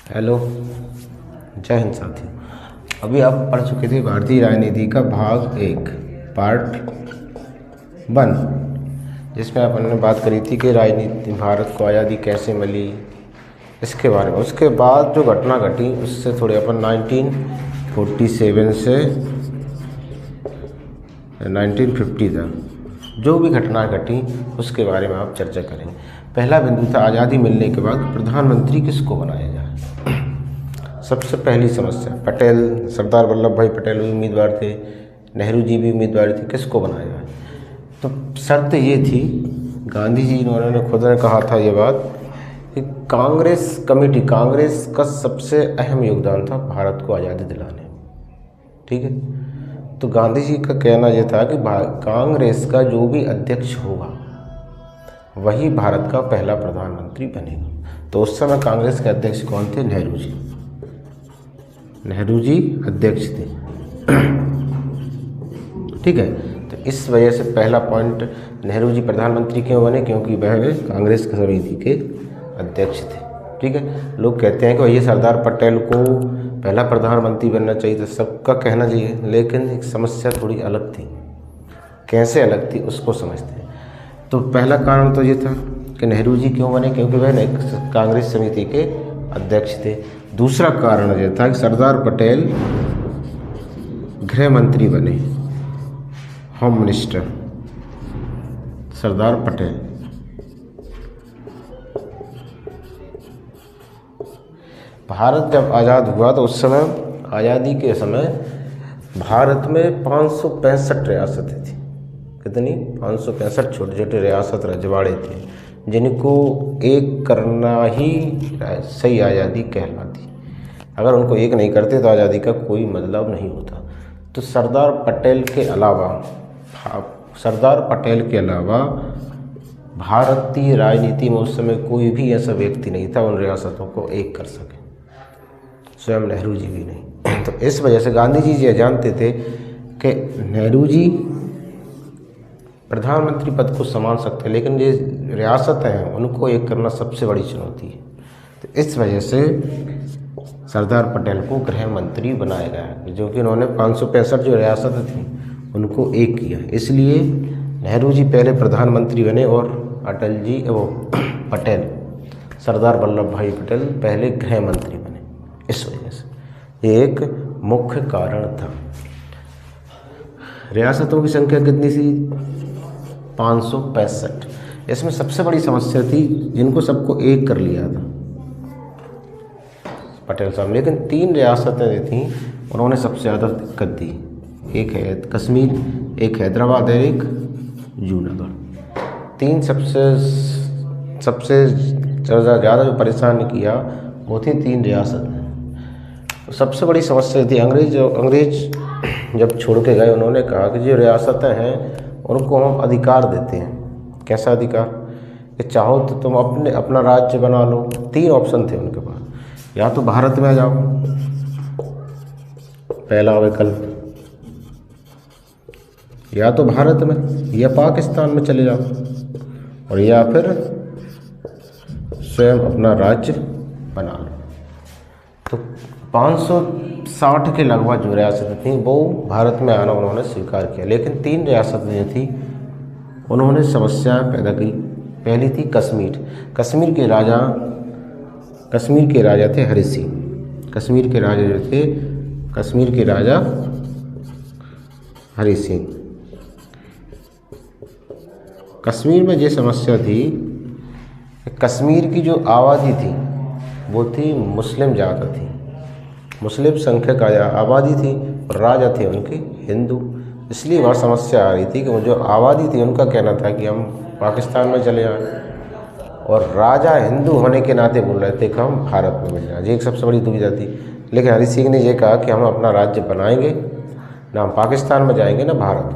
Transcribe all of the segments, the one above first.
Hello, जय हिंद साथियों। अभी आप पढ़ चुके थे भारतीय राजनीति का भाग 1 पार्ट 1, जिसमें अपन ने बात करी थी कि राजनीति भारत को आज़ादी कैसे मिली इसके बारे में। उसके बाद जो घटना घटी उससे थोड़े अपन 1947 से 1950 तक जो भी घटना घटी उसके बारे में आप चर्चा करेंगे। पहला बिंदु था आज़ादी मिलने के बाद प्रधानमंत्री किसको बनाया जाए। सबसे पहली समस्या, पटेल, सरदार वल्लभ भाई पटेल भी उम्मीदवार थे, नेहरू जी भी उम्मीदवार थे, किसको बनाया जाए। तो शर्त ये थी, गांधी जी उन्होंने खुद ने कहा था ये बात कि कांग्रेस कमेटी, कांग्रेस का सबसे अहम योगदान था भारत को आज़ादी दिलाने में। ठीक है, तो गांधी जी का कहना यह था कि कांग्रेस का जो भी अध्यक्ष होगा वही भारत का पहला प्रधानमंत्री बनेगा। तो उस समय कांग्रेस के अध्यक्ष कौन थे? नेहरू जी। नेहरू जी अध्यक्ष थे। ठीक है, तो इस वजह से पहला पॉइंट, नेहरू जी प्रधानमंत्री क्यों बने? क्योंकि वह कांग्रेस समिति के अध्यक्ष थे। ठीक है, लोग कहते हैं कि ये सरदार पटेल को पहला प्रधानमंत्री बनना चाहिए, तो सबका कहना चाहिए, लेकिन एक समस्या थोड़ी अलग थी। कैसे अलग थी उसको समझते हैं। तो पहला कारण तो ये था कि नेहरू जी क्यों बने? क्योंकि वह कांग्रेस समिति के अध्यक्ष थे। दूसरा कारण यह था कि सरदार पटेल गृह मंत्री बने, होम मिनिस्टर सरदार पटेल। भारत जब आज़ाद हुआ तो उस समय, आज़ादी के समय, भारत में 565 रियासतें थी। कितनी? 565 छोटे छोटे रियासत, रजवाड़े थे, जिनको एक करना ही सही आज़ादी कहलाती। अगर उनको एक नहीं करते तो आज़ादी का कोई मतलब नहीं होता। तो सरदार पटेल के अलावा भारतीय राजनीति में उस समय कोई भी ऐसा व्यक्ति नहीं था उन रियासतों को एक कर सके, स्वयं नेहरू जी भी नहीं। तो इस वजह से गांधी जी ये जानते थे कि नेहरू जी प्रधानमंत्री पद को संभाल सकते हैं, लेकिन ये रियासतें हैं उनको एक करना सबसे बड़ी चुनौती है। तो इस वजह से सरदार पटेल को गृह मंत्री बनाया गया, जो कि उन्होंने 565 जो रियासतें थीं उनको एक किया। इसलिए नेहरू जी पहले प्रधानमंत्री बने और अटल जी पटेल, सरदार वल्लभ भाई पटेल पहले गृह मंत्री बने। इस वजह से ये एक मुख्य कारण था। रियासतों की संख्या कितनी थी? 565। इसमें सबसे बड़ी समस्या थी जिनको सबको एक कर लिया था पटेल साहब, लेकिन 3 रियासतें जो थीं उन्होंने सबसे ज़्यादा दिक्कत दी। एक है कश्मीर, एक हैदराबाद है, एक जूनागढ़। 3 सबसे ज़्यादा जो परेशान किया वो थी 3 रियासतें। तो सबसे बड़ी समस्या थी, अंग्रेज जब छोड़ के गए उन्होंने कहा कि जो रियासतें हैं उनको हम अधिकार देते हैं। कैसा अधिकार? कि चाहो तो तुम अपना राज्य बना लो। 3 ऑप्शन थे उनके पास, या तो भारत में आ जाओ, पहला विकल्प, या तो भारत में, या पाकिस्तान में चले जाओ, और या फिर स्वयं अपना राज्य बना लो। तो 560 के लगभग जो रियासतें थीं वो भारत में आना उन्होंने स्वीकार किया, लेकिन 3 रियासतें जो थी उन्होंने समस्या पैदा की। पहली थी कश्मीर। कश्मीर के राजा थे हरि सिंह। कश्मीर के राजा हरि सिंह। कश्मीर में ये समस्या थी, कश्मीर की जो आबादी थी वो थी मुस्लिम ज़्यादा थी, मुस्लिम संख्यक आबादी थी, और राजा थे उनके हिंदू। इसलिए वहाँ समस्या आ रही थी कि जो आबादी थी उनका कहना था कि हम पाकिस्तान में चले जाएं, और राजा हिंदू होने के नाते बोल रहे थे कि हम भारत में मिल जाएं। ये एक सबसे बड़ी दुविधा थी। लेकिन हरि सिंह ने ये कहा कि हम अपना राज्य बनाएंगे, ना हम पाकिस्तान में जाएंगे ना भारत में।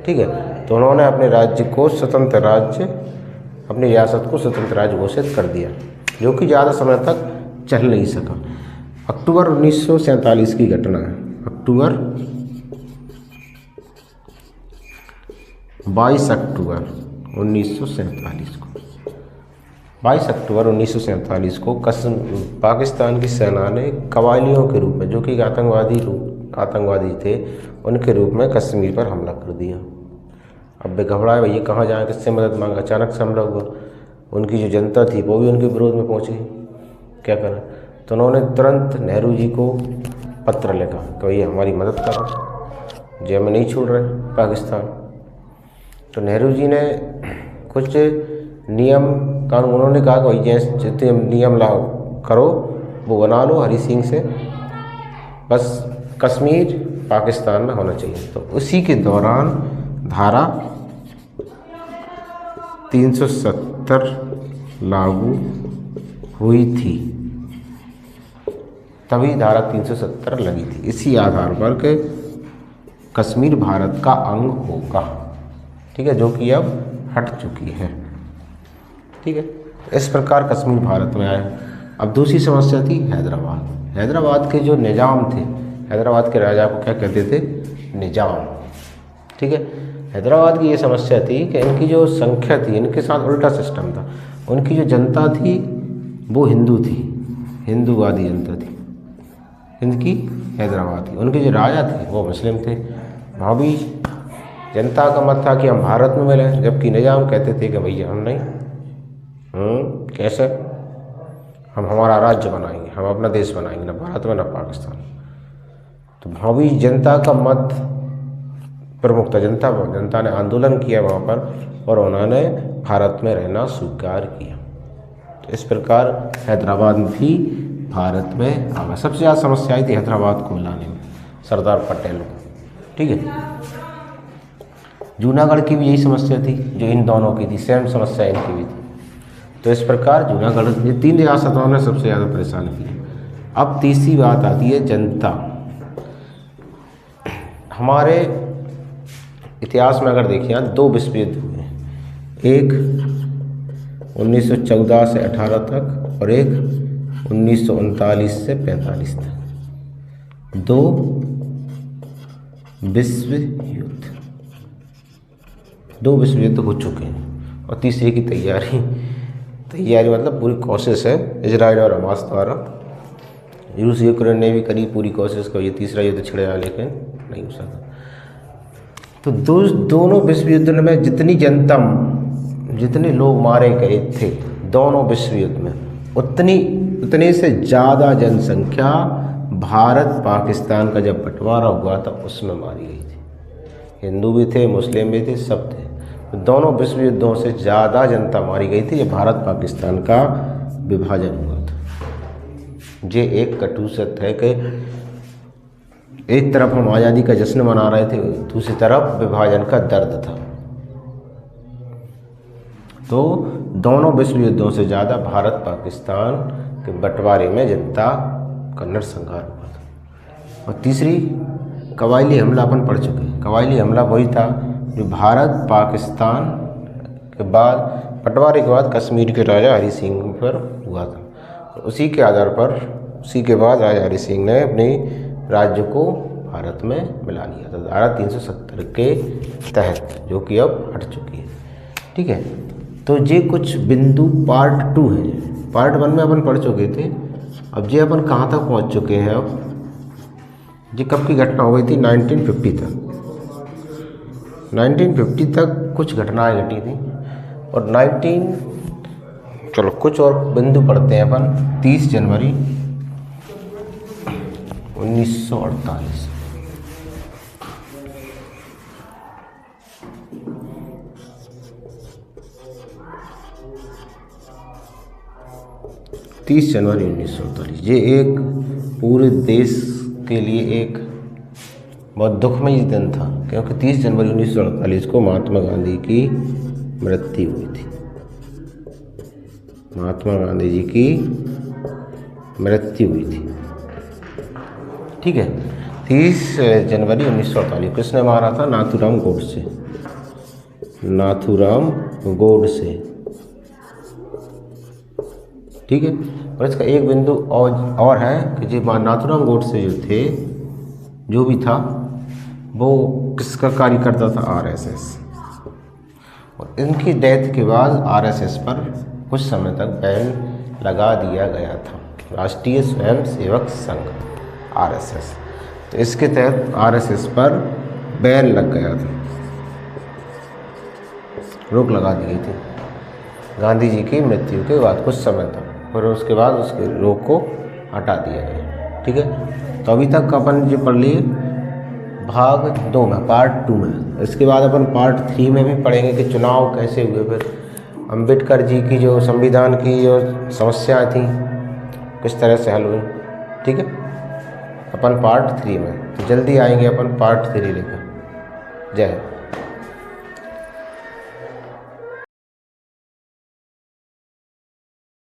ठीक है, तो उन्होंने अपने राज्य को स्वतंत्र राज्य, अपनी रियासत को स्वतंत्र राज्य घोषित कर दिया, जो कि ज़्यादा समय तक चल नहीं सका। अक्टूबर 1947 की घटना है। अक्टूबर 22 अक्टूबर 1947 को 22 अक्टूबर 1947 को पाकिस्तान की सेना ने कबायलियों के रूप में, जो कि आतंकवादी थे, उनके रूप में कश्मीर पर हमला कर दिया। अब वे घबराए, भैया कहाँ जाएँ, किससे मदद मांगा। अचानक से हमला हुआ, उनकी जो जनता थी वो भी उनके विरोध में पहुँच गई। क्या करें, तो उन्होंने तुरंत नेहरू जी को पत्र लिखा कि भैया हमारी मदद करो, जो हमें नहीं छोड़ रहे पाकिस्तान। तो नेहरू जी ने कुछ नियम कानून, उन्होंने कहा कि भैया जितने नियम लागू करो वो बना लो हरि सिंह से, बस कश्मीर पाकिस्तान में होना चाहिए। तो उसी के दौरान धारा 370 लागू हुई थी, तभी धारा 370 लगी थी। इसी आधार पर कि कश्मीर भारत का अंग होगा, ठीक है, जो कि अब हट चुकी है। ठीक है, इस प्रकार कश्मीर भारत में आया। अब दूसरी समस्या थी हैदराबाद। हैदराबाद के जो निज़ाम थे, हैदराबाद के राजा को क्या कहते थे, निज़ाम। ठीक है, हैदराबाद की ये समस्या थी कि इनकी जो संख्या थी, इनके साथ उल्टा सिस्टम था। उनकी जो जनता थी वो हिंदू थी, हिंदूवादी जनता थी इनकी हैदराबाद की। उनके जो राजा थे वो मुस्लिम थे। वहाँ भी जनता का मत था कि हम भारत में मिलें, जबकि निज़ाम कहते थे कि भैया हम नहीं, कैसे, हम हमारा राज्य बनाएंगे, हम अपना देश बनाएंगे, ना भारत में ना पाकिस्तान। तो वहाँ भी जनता का मत प्रमुख था। जनता ने आंदोलन किया वहाँ पर और उन्होंने भारत में रहना स्वीकार किया। तो इस प्रकार हैदराबाद भी भारत में आ गया। सबसे ज़्यादा समस्या आई थी हैदराबाद को मिलाने में सरदार पटेल को। ठीक है, जूनागढ़ की भी यही समस्या थी जो इन दोनों की थी, सेम समस्या इनकी भी थी। तो इस प्रकार जूनागढ़, ये 3 रियासतों ने सबसे ज़्यादा परेशान किया। अब तीसरी बात आती है जनता। हमारे इतिहास में अगर देखिए 2 विश्व युद्ध हुए हैं, एक 1914 से 18 तक और एक 1939 से 45 तक। 2 विश्व युद्ध, 2 विश्व युद्ध हो चुके हैं और तीसरे की तैयारी मतलब पूरी कोशिश है इजराइल और हमास द्वारा। रूस यूक्रेन ने भी करी पूरी कोशिश को ये तीसरा युद्ध छिड़ेगा, लेकिन नहीं हो सका। तो दोनों विश्व युद्ध में जितने लोग मारे गए थे दोनों विश्व युद्ध में, उतने से ज़्यादा जनसंख्या भारत पाकिस्तान का जब बंटवारा हुआ था उसमें मारी गई थी। हिंदू भी थे, मुस्लिम भी थे, सब थे। तो दोनों विश्व युद्धों से ज़्यादा जनता मारी गई थी जब भारत पाकिस्तान का विभाजन हुआ था। ये एक कटु सत्य है कि एक तरफ हम आज़ादी का जश्न मना रहे थे, दूसरी तरफ विभाजन का दर्द था। तो दोनों विश्व युद्धों से ज़्यादा भारत पाकिस्तान के बंटवारे में जनता का नरसंहार हुआ था। और तीसरी कबायली हमला अपन पढ़ चुके हैं। कबायली हमला वही था जो भारत पाकिस्तान के बाद बंटवारे के बाद कश्मीर के राजा हरि सिंह पर हुआ था। उसी के आधार पर उसी के बाद राजा हरि सिंह ने अपने राज्य को भारत में मिला लिया था धारा 370 के तहत, जो कि अब हट चुकी है। ठीक है, तो ये कुछ बिंदु पार्ट 2 है। पार्ट 1 में अपन पढ़ चुके थे। अब ये अपन कहाँ तक पहुँच चुके हैं। अब ये कब की घटना हो गई थी, 1950 तक। 1950 तक कुछ घटनाएं घटी थी और चलो कुछ और बिंदु पढ़ते हैं अपन। 30 जनवरी 1948, जनवरी 1948 ये एक पूरे देश के लिए एक बहुत दुखमयी दिन था, क्योंकि 30 जनवरी 1948 को महात्मा गांधी की मृत्यु हुई थी। महात्मा गांधी जी की मृत्यु हुई थी। ठीक है, 30 जनवरी 1948 किसने मारा था, नाथूराम गोडसे। नाथूराम गोडसे। ठीक है, और इसका एक बिंदु और है कि जो नाथूराम गोडसे जो थे, जो भी था वो किसका कार्य करता था, आरएसएस। और इनकी डेथ के बाद आरएसएस पर कुछ समय तक बैन लगा दिया गया था, राष्ट्रीय स्वयंसेवक संघ RSS। तो इसके तहत RSS पर बैन लग गया था, रोक लगा दी गई थी गांधी जी की मृत्यु के बाद कुछ समय तक, फिर उसके बाद उसके रोक को हटा दिया गया। ठीक है, तो अभी तक अपन जो पढ़ लिए भाग 2 में, पार्ट 2 में। इसके बाद अपन पार्ट 3 में भी पढ़ेंगे कि चुनाव कैसे हुए, फिर अंबेडकर जी की जो संविधान की जो समस्याएं थी किस तरह से हल हुई। ठीक है, अपन पार्ट 3 में, तो जल्दी आएंगे अपन पार्ट 3 लेकर। जय हिंद।